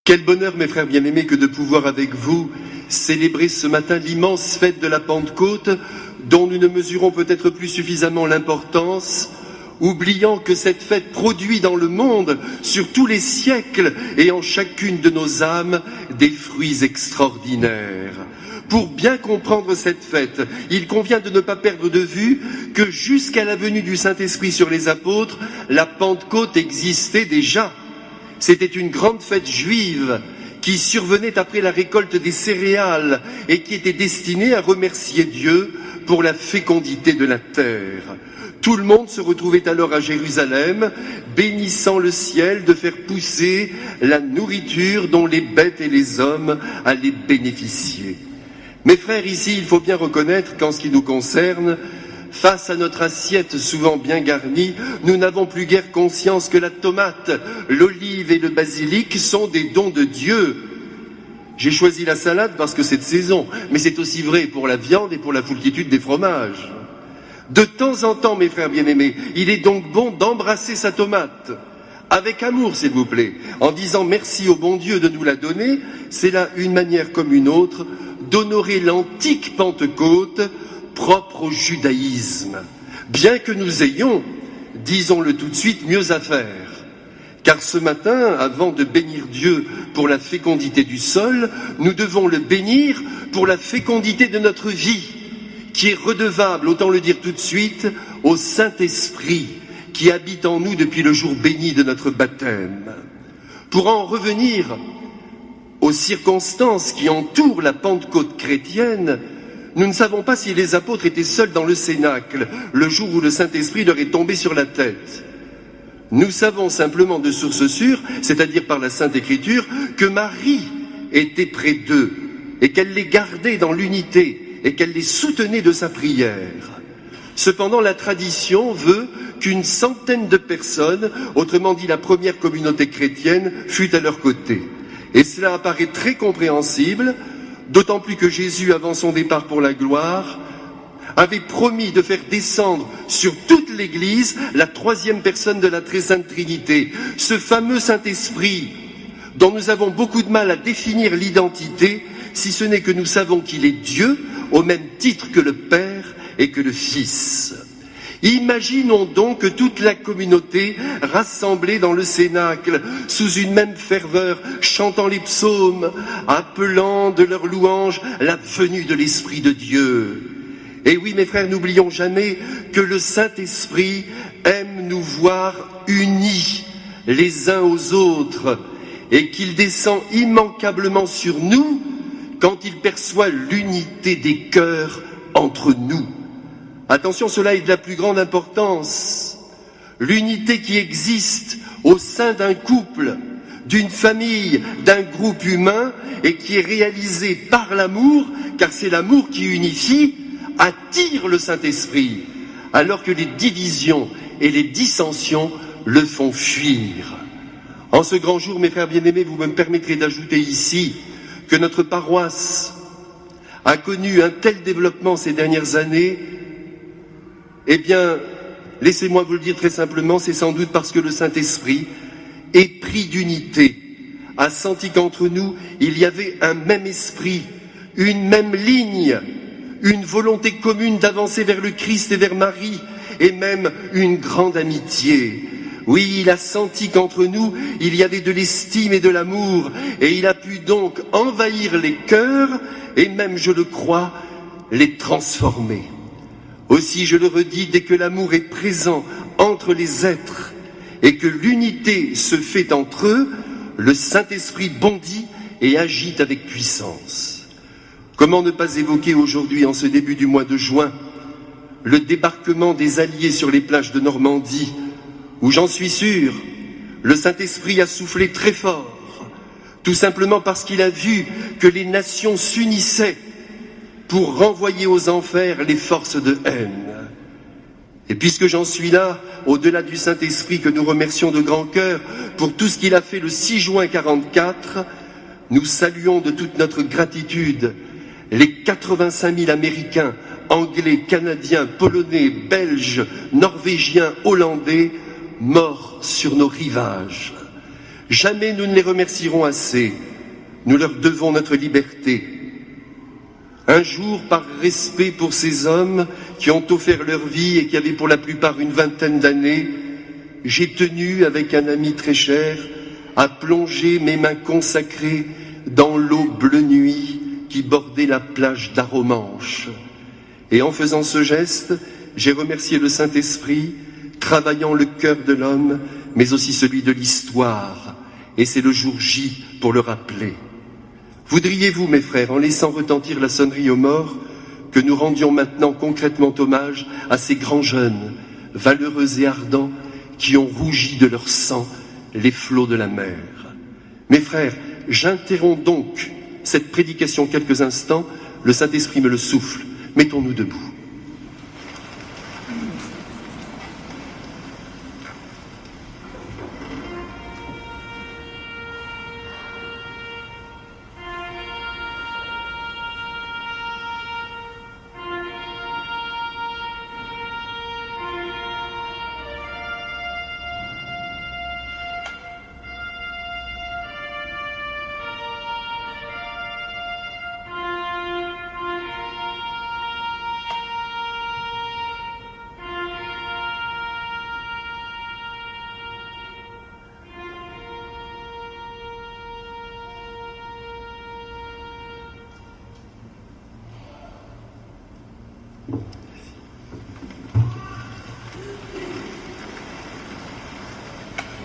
Quel bonheur, mes frères bien-aimés, que de pouvoir avec vous célébrer ce matin l'immense fête de la Pentecôte, dont nous ne mesurons peut-être plus suffisamment l'importance, oubliant que cette fête produit dans le monde, sur tous les siècles et en chacune de nos âmes, des fruits extraordinaires. Pour bien comprendre cette fête, il convient de ne pas perdre de vue que jusqu'à la venue du Saint-Esprit sur les apôtres, la Pentecôte existait déjà. C'était une grande fête juive qui survenait après la récolte des céréales et qui était destinée à remercier Dieu pour la fécondité de la terre. Tout le monde se retrouvait alors à Jérusalem, bénissant le ciel de faire pousser la nourriture dont les bêtes et les hommes allaient bénéficier. Mes frères, ici, il faut bien reconnaître qu'en ce qui nous concerne, face à notre assiette souvent bien garnie, nous n'avons plus guère conscience que la tomate, l'olive et le basilic sont des dons de Dieu. J'ai choisi la salade parce que c'est de saison, mais c'est aussi vrai pour la viande et pour la foultitude des fromages. De temps en temps, mes frères bien-aimés, il est donc bon d'embrasser sa tomate, avec amour s'il vous plaît, en disant merci au bon Dieu de nous la donner. C'est là une manière comme une autre d'honorer l'antique Pentecôte, propre au judaïsme, bien que nous ayons, disons-le tout de suite, mieux à faire. Car ce matin, avant de bénir Dieu pour la fécondité du sol, nous devons le bénir pour la fécondité de notre vie, qui est redevable, autant le dire tout de suite, au Saint-Esprit, qui habite en nous depuis le jour béni de notre baptême. Pour en revenir aux circonstances qui entourent la Pentecôte chrétienne, nous ne savons pas si les apôtres étaient seuls dans le cénacle, le jour où le Saint-Esprit leur est tombé sur la tête. Nous savons simplement de source sûre, c'est-à-dire par la Sainte Écriture, que Marie était près d'eux, et qu'elle les gardait dans l'unité, et qu'elle les soutenait de sa prière. Cependant, la tradition veut qu'une centaine de personnes, autrement dit la première communauté chrétienne, fût à leur côté. Et cela apparaît très compréhensible, d'autant plus que Jésus, avant son départ pour la gloire, avait promis de faire descendre sur toute l'Église la troisième personne de la très sainte Trinité, ce fameux Saint-Esprit dont nous avons beaucoup de mal à définir l'identité, si ce n'est que nous savons qu'il est Dieu, au même titre que le Père et que le Fils. Imaginons donc que toute la communauté, rassemblée dans le cénacle, sous une même ferveur, chantant les psaumes, appelant de leur louange la venue de l'Esprit de Dieu. Et oui, mes frères, n'oublions jamais que le Saint-Esprit aime nous voir unis les uns aux autres et qu'il descend immanquablement sur nous quand il perçoit l'unité des cœurs entre nous. Attention, cela est de la plus grande importance. L'unité qui existe au sein d'un couple, d'une famille, d'un groupe humain et qui est réalisée par l'amour, car c'est l'amour qui unifie, attire le Saint-Esprit, alors que les divisions et les dissensions le font fuir. En ce grand jour, mes frères bien-aimés, vous me permettrez d'ajouter ici que notre paroisse a connu un tel développement ces dernières années. Eh bien, laissez-moi vous le dire très simplement, c'est sans doute parce que le Saint-Esprit, épris d'unité, a senti qu'entre nous, il y avait un même esprit, une même ligne, une volonté commune d'avancer vers le Christ et vers Marie, et même une grande amitié. Oui, il a senti qu'entre nous, il y avait de l'estime et de l'amour, et il a pu donc envahir les cœurs, et même, je le crois, les transformer. Aussi, je le redis, dès que l'amour est présent entre les êtres et que l'unité se fait entre eux, le Saint-Esprit bondit et agite avec puissance. Comment ne pas évoquer aujourd'hui, en ce début du mois de juin, le débarquement des Alliés sur les plages de Normandie, où j'en suis sûr, le Saint-Esprit a soufflé très fort, tout simplement parce qu'il a vu que les nations s'unissaient pour renvoyer aux enfers les forces de haine. Et puisque j'en suis là, au-delà du Saint-Esprit que nous remercions de grand cœur pour tout ce qu'il a fait le 6 juin 1944, nous saluons de toute notre gratitude les 85 000 Américains, Anglais, Canadiens, Polonais, Belges, Norvégiens, Hollandais, morts sur nos rivages. Jamais nous ne les remercierons assez. Nous leur devons notre liberté. Un jour, par respect pour ces hommes qui ont offert leur vie et qui avaient pour la plupart une vingtaine d'années, j'ai tenu, avec un ami très cher, à plonger mes mains consacrées dans l'eau bleu nuit qui bordait la plage d'Aromanche. Et en faisant ce geste, j'ai remercié le Saint-Esprit, travaillant le cœur de l'homme, mais aussi celui de l'histoire. Et c'est le jour J pour le rappeler. Voudriez-vous, mes frères, en laissant retentir la sonnerie aux morts, que nous rendions maintenant concrètement hommage à ces grands jeunes, valeureux et ardents, qui ont rougi de leur sang les flots de la mer. Mes frères, j'interromps donc cette prédication quelques instants, le Saint-Esprit me le souffle. Mettons-nous debout.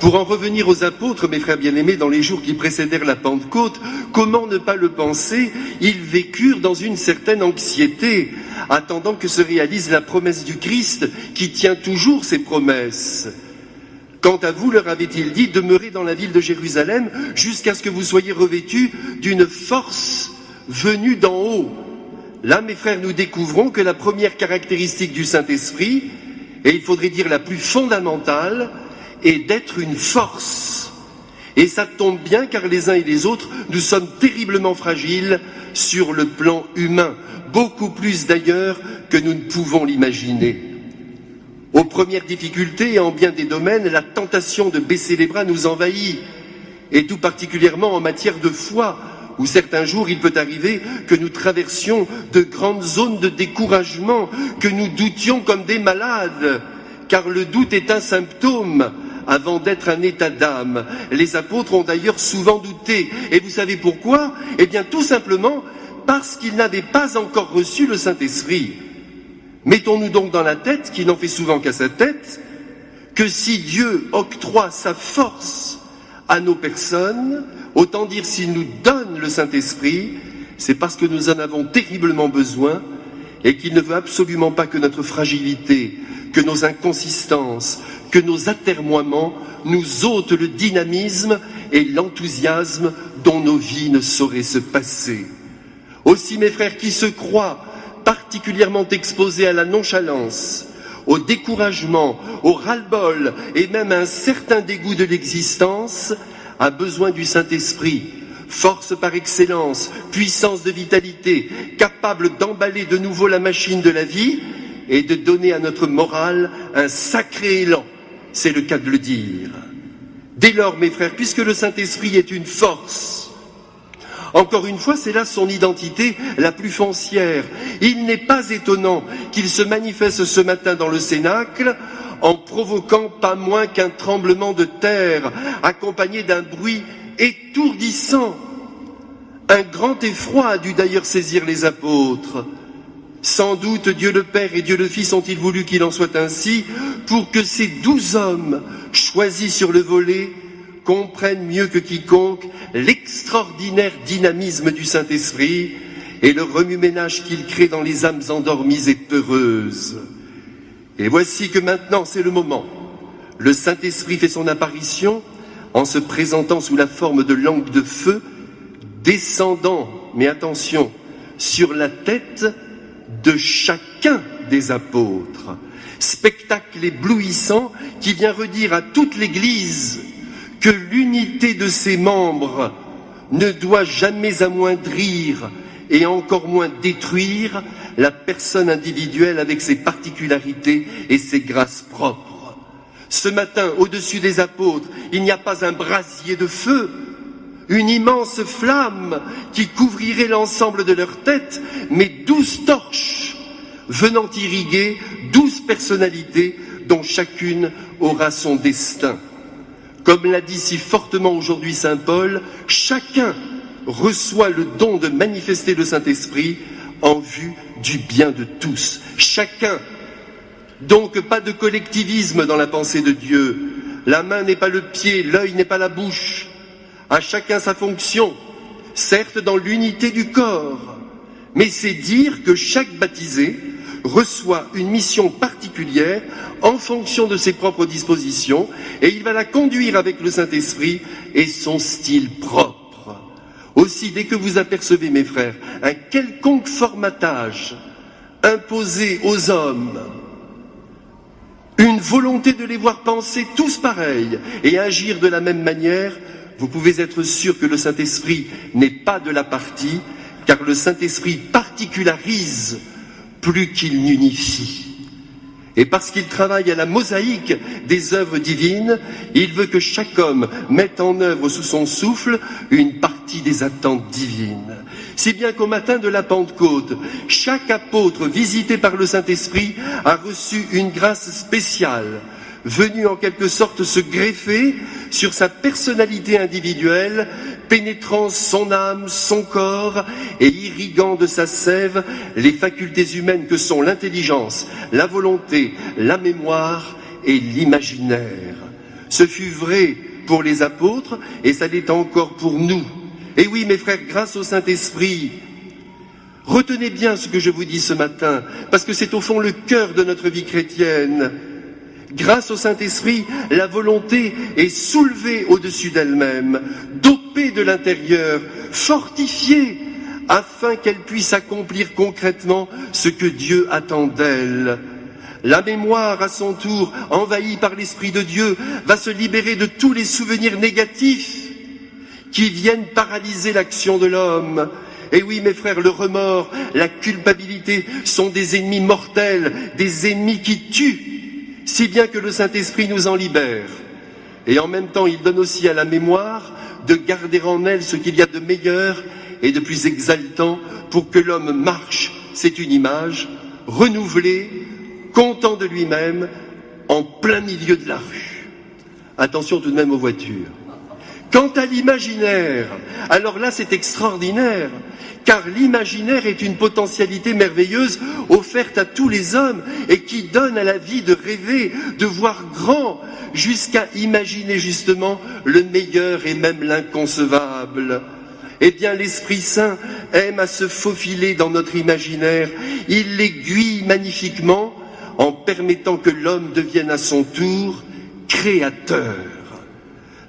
Pour en revenir aux apôtres, mes frères bien-aimés, dans les jours qui précédèrent la Pentecôte, comment ne pas le penser, ils vécurent dans une certaine anxiété, attendant que se réalise la promesse du Christ qui tient toujours ses promesses. Quant à vous, leur avait-il dit, demeurez dans la ville de Jérusalem jusqu'à ce que vous soyez revêtus d'une force venue d'en haut. Là, mes frères, nous découvrons que la première caractéristique du Saint-Esprit, et il faudrait dire la plus fondamentale, est d'être une force. Et ça tombe bien car les uns et les autres, nous sommes terriblement fragiles sur le plan humain, beaucoup plus d'ailleurs que nous ne pouvons l'imaginer. Aux premières difficultés et en bien des domaines, la tentation de baisser les bras nous envahit, et tout particulièrement en matière de foi, où certains jours il peut arriver que nous traversions de grandes zones de découragement, que nous doutions comme des malades, car le doute est un symptôme avant d'être un état d'âme. Les apôtres ont d'ailleurs souvent douté. Et vous savez pourquoi? Eh bien tout simplement parce qu'ils n'avaient pas encore reçu le Saint-Esprit. Mettons-nous donc dans la tête, qui n'en fait souvent qu'à sa tête, que si Dieu octroie sa force à nos personnes, autant dire s'il nous donne le Saint-Esprit, c'est parce que nous en avons terriblement besoin et qu'il ne veut absolument pas que notre fragilité, que nos inconsistances, que nos atermoiements nous ôtent le dynamisme et l'enthousiasme dont nos vies ne sauraient se passer. Aussi, mes frères qui se croient particulièrement exposés à la nonchalance, au découragement, au ras-le-bol et même à un certain dégoût de l'existence, a besoin du Saint-Esprit, force par excellence, puissance de vitalité, capable d'emballer de nouveau la machine de la vie et de donner à notre morale un sacré élan, c'est le cas de le dire. Dès lors, mes frères, puisque le Saint-Esprit est une force, encore une fois, c'est là son identité la plus foncière. Il n'est pas étonnant qu'il se manifeste ce matin dans le Cénacle en provoquant pas moins qu'un tremblement de terre, accompagné d'un bruit étourdissant. Un grand effroi a dû d'ailleurs saisir les apôtres. Sans doute Dieu le Père et Dieu le Fils ont-ils voulu qu'il en soit ainsi pour que ces 12 hommes choisis sur le volet comprennent mieux que quiconque l'extraordinaire dynamisme du Saint-Esprit et le remue-ménage qu'il crée dans les âmes endormies et peureuses. Et voici que maintenant c'est le moment. Le Saint-Esprit fait son apparition en se présentant sous la forme de langue de feu, descendant, mais attention, sur la tête de chacun des apôtres. Spectacle éblouissant qui vient redire à toute l'Église que l'unité de ses membres ne doit jamais amoindrir et encore moins détruire la personne individuelle avec ses particularités et ses grâces propres. Ce matin, au-dessus des apôtres, il n'y a pas un brasier de feu, une immense flamme qui couvrirait l'ensemble de leur tête, mais 12 torches venant irriguer 12 personnalités dont chacune aura son destin. Comme l'a dit si fortement aujourd'hui saint Paul, chacun reçoit le don de manifester le Saint-Esprit en vue du bien de tous. Chacun. Donc pas de collectivisme dans la pensée de Dieu. La main n'est pas le pied, l'œil n'est pas la bouche. À chacun sa fonction, certes dans l'unité du corps, mais c'est dire que chaque baptisé reçoit une mission particulière en fonction de ses propres dispositions et il va la conduire avec le Saint-Esprit et son style propre. Aussi, dès que vous apercevez, mes frères, un quelconque formatage imposé aux hommes, une volonté de les voir penser tous pareils et agir de la même manière, vous pouvez être sûr que le Saint-Esprit n'est pas de la partie, car le Saint-Esprit particularise plus qu'il n'unifie. Et parce qu'il travaille à la mosaïque des œuvres divines, il veut que chaque homme mette en œuvre sous son souffle une partie des attentes divines. Si bien qu'au matin de la Pentecôte, chaque apôtre visité par le Saint-Esprit a reçu une grâce spéciale, venue en quelque sorte se greffer sur sa personnalité individuelle, pénétrant son âme, son corps et irriguant de sa sève les facultés humaines que sont l'intelligence, la volonté, la mémoire et l'imaginaire. Ce fut vrai pour les apôtres et ça l'est encore pour nous. Et oui, mes frères, grâce au Saint-Esprit, retenez bien ce que je vous dis ce matin, parce que c'est au fond le cœur de notre vie chrétienne. Grâce au Saint-Esprit, la volonté est soulevée au-dessus d'elle-même, dopée de l'intérieur, fortifiée, afin qu'elle puisse accomplir concrètement ce que Dieu attend d'elle. La mémoire, à son tour, envahie par l'Esprit de Dieu, va se libérer de tous les souvenirs négatifs qui viennent paralyser l'action de l'homme. Et oui, mes frères, le remords, la culpabilité sont des ennemis mortels, des ennemis qui tuent, si bien que le Saint-Esprit nous en libère. Et en même temps, il donne aussi à la mémoire de garder en elle ce qu'il y a de meilleur et de plus exaltant pour que l'homme marche, c'est une image, renouvelé, content de lui-même, en plein milieu de la rue. Attention tout de même aux voitures. Quant à l'imaginaire, alors là c'est extraordinaire, car l'imaginaire est une potentialité merveilleuse offerte à tous les hommes et qui donne à la vie de rêver, de voir grand, jusqu'à imaginer justement le meilleur et même l'inconcevable. Eh bien, l'Esprit Saint aime à se faufiler dans notre imaginaire. Il l'aiguille magnifiquement en permettant que l'homme devienne à son tour créateur.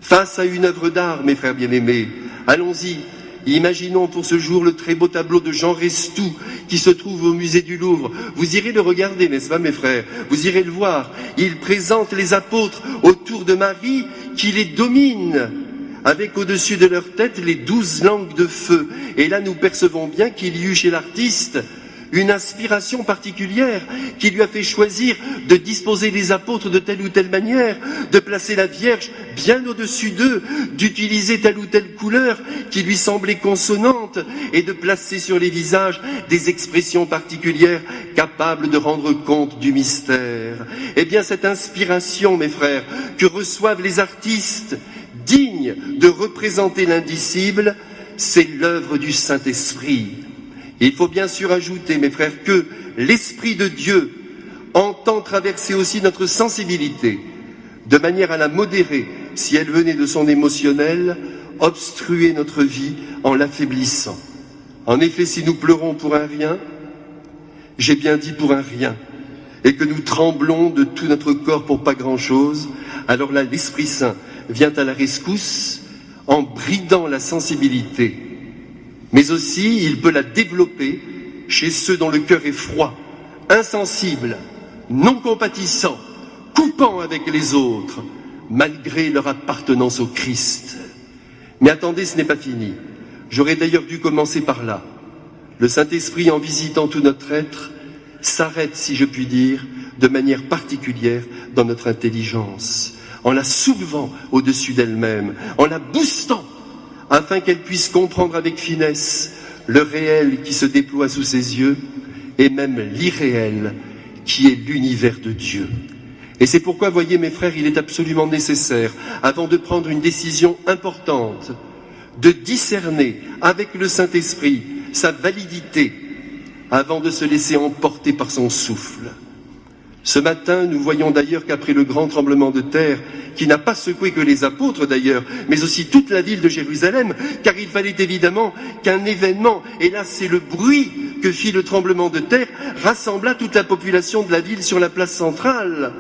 Face à une œuvre d'art, mes frères bien-aimés, allons-y. Imaginons pour ce jour le très beau tableau de Jean Restou qui se trouve au musée du Louvre. Vous irez le regarder, n'est-ce pas mes frères? Vous irez le voir. Il présente les apôtres autour de Marie qui les domine, avec au-dessus de leur tête les 12 langues de feu. Et là nous percevons bien qu'il y eut chez l'artiste une inspiration particulière qui lui a fait choisir de disposer les apôtres de telle ou telle manière, de placer la Vierge bien au-dessus d'eux, d'utiliser telle ou telle couleur qui lui semblait consonante et de placer sur les visages des expressions particulières capables de rendre compte du mystère. Eh bien, cette inspiration, mes frères, que reçoivent les artistes dignes de représenter l'indicible, c'est l'œuvre du Saint-Esprit. Il faut bien sûr ajouter, mes frères, que l'Esprit de Dieu entend traverser aussi notre sensibilité, de manière à la modérer, si elle venait de son émotionnel, obstruer notre vie en l'affaiblissant. En effet, si nous pleurons pour un rien, j'ai bien dit pour un rien, et que nous tremblons de tout notre corps pour pas grand-chose, alors là, l'Esprit Saint vient à la rescousse en bridant la sensibilité. Mais aussi, il peut la développer chez ceux dont le cœur est froid, insensible, non compatissant, coupant avec les autres, malgré leur appartenance au Christ. Mais attendez, ce n'est pas fini. J'aurais d'ailleurs dû commencer par là. Le Saint-Esprit, en visitant tout notre être, s'arrête, si je puis dire, de manière particulière dans notre intelligence, en la soulevant au-dessus d'elle-même, en la boostant, afin qu'elle puisse comprendre avec finesse le réel qui se déploie sous ses yeux, et même l'irréel qui est l'univers de Dieu. Et c'est pourquoi, voyez mes frères, il est absolument nécessaire, avant de prendre une décision importante, de discerner avec le Saint-Esprit sa validité, avant de se laisser emporter par son souffle. Ce matin, nous voyons d'ailleurs qu'après le grand tremblement de terre, qui n'a pas secoué que les apôtres d'ailleurs, mais aussi toute la ville de Jérusalem, car il fallait évidemment qu'un événement, et là c'est le bruit que fit le tremblement de terre, rassembla toute la population de la ville sur la place centrale.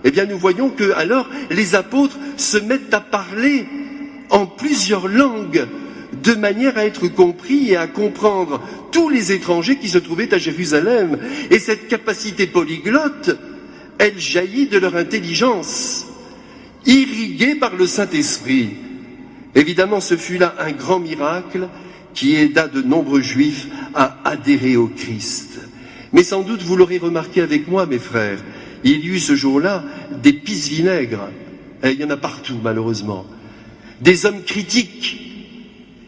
Eh bien nous voyons que alors les apôtres se mettent à parler en plusieurs langues, de manière à être compris et à comprendre tous les étrangers qui se trouvaient à Jérusalem. Et cette capacité polyglotte, elle jaillit de leur intelligence, irriguée par le Saint-Esprit. Évidemment, ce fut là un grand miracle qui aida de nombreux Juifs à adhérer au Christ. Mais sans doute, vous l'aurez remarqué avec moi, mes frères, il y eut ce jour-là des pisse-vinaigres. Et il y en a partout, malheureusement. Des hommes critiques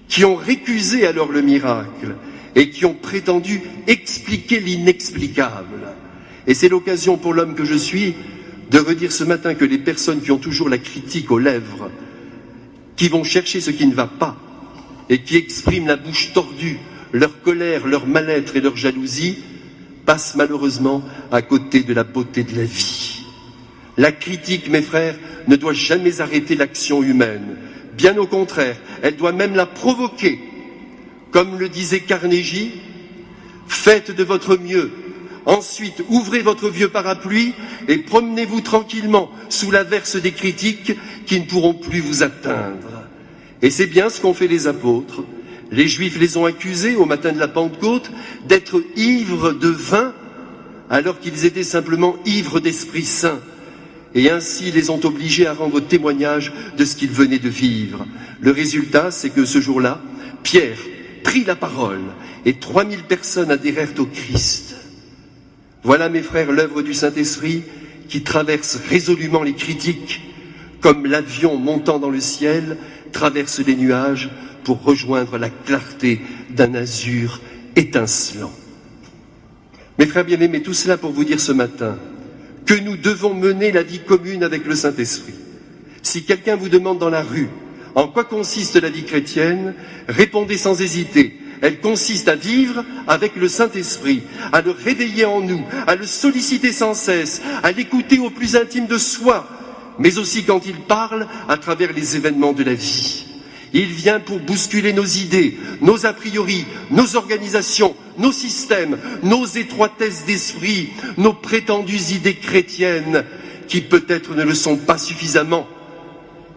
qui ont récusé alors le miracle et qui ont prétendu expliquer l'inexplicable. Et c'est l'occasion pour l'homme que je suis de redire ce matin que les personnes qui ont toujours la critique aux lèvres, qui vont chercher ce qui ne va pas et qui expriment la bouche tordue, leur colère, leur mal-être et leur jalousie, passent malheureusement à côté de la beauté de la vie. La critique, mes frères, ne doit jamais arrêter l'action humaine. Bien au contraire, elle doit même la provoquer. Comme le disait Carnegie, faites de votre mieux. Ensuite, ouvrez votre vieux parapluie et promenez-vous tranquillement sous l'averse des critiques qui ne pourront plus vous atteindre. Et c'est bien ce qu'ont fait les apôtres. Les Juifs les ont accusés au matin de la Pentecôte d'être ivres de vin alors qu'ils étaient simplement ivres d'Esprit Saint. Et ainsi les ont obligés à rendre témoignage de ce qu'ils venaient de vivre. Le résultat, c'est que ce jour-là, Pierre prit la parole et 3000 personnes adhérèrent au Christ. Voilà, mes frères, l'œuvre du Saint-Esprit qui traverse résolument les critiques, comme l'avion montant dans le ciel traverse les nuages pour rejoindre la clarté d'un azur étincelant. Mes frères bien-aimés, tout cela pour vous dire ce matin que nous devons mener la vie commune avec le Saint-Esprit. Si quelqu'un vous demande dans la rue en quoi consiste la vie chrétienne, répondez sans hésiter. Elle consiste à vivre avec le Saint-Esprit, à le réveiller en nous, à le solliciter sans cesse, à l'écouter au plus intime de soi, mais aussi quand il parle à travers les événements de la vie. Il vient pour bousculer nos idées, nos a priori, nos organisations, nos systèmes, nos étroitesses d'esprit, nos prétendues idées chrétiennes, qui peut-être ne le sont pas suffisamment.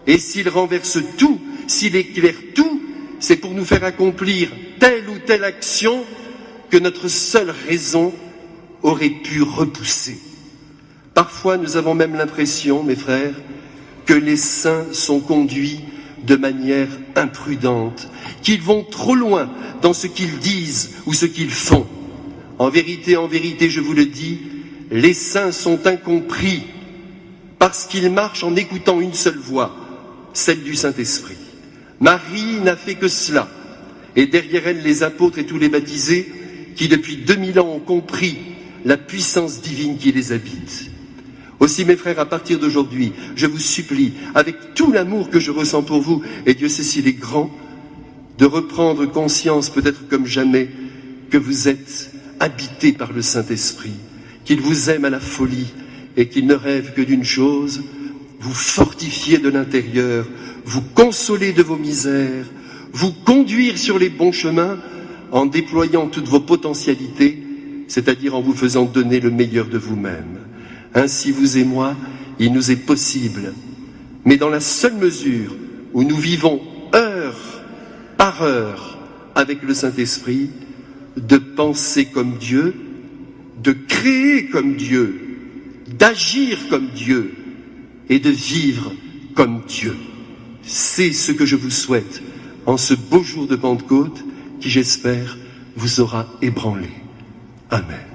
Et s'il renverse tout, s'il éclaire tout, c'est pour nous faire accomplir telle ou telle action que notre seule raison aurait pu repousser. Parfois, nous avons même l'impression, mes frères, que les saints sont conduits de manière imprudente, qu'ils vont trop loin dans ce qu'ils disent ou ce qu'ils font. En vérité, je vous le dis, les saints sont incompris parce qu'ils marchent en écoutant une seule voix, celle du Saint-Esprit. Marie n'a fait que cela, et derrière elle les apôtres et tous les baptisés qui depuis 2000 ans ont compris la puissance divine qui les habite. Aussi, mes frères, à partir d'aujourd'hui, je vous supplie, avec tout l'amour que je ressens pour vous, et Dieu sait s'il est grand, de reprendre conscience, peut-être comme jamais, que vous êtes habités par le Saint-Esprit, qu'il vous aime à la folie, et qu'il ne rêve que d'une chose, vous fortifier de l'intérieur, vous consoler de vos misères, vous conduire sur les bons chemins, en déployant toutes vos potentialités, c'est-à-dire en vous faisant donner le meilleur de vous-même. Ainsi, vous et moi, il nous est possible, mais dans la seule mesure où nous vivons heure par heure avec le Saint-Esprit, de penser comme Dieu, de créer comme Dieu, d'agir comme Dieu et de vivre comme Dieu. C'est ce que je vous souhaite en ce beau jour de Pentecôte qui, j'espère, vous aura ébranlé. Amen.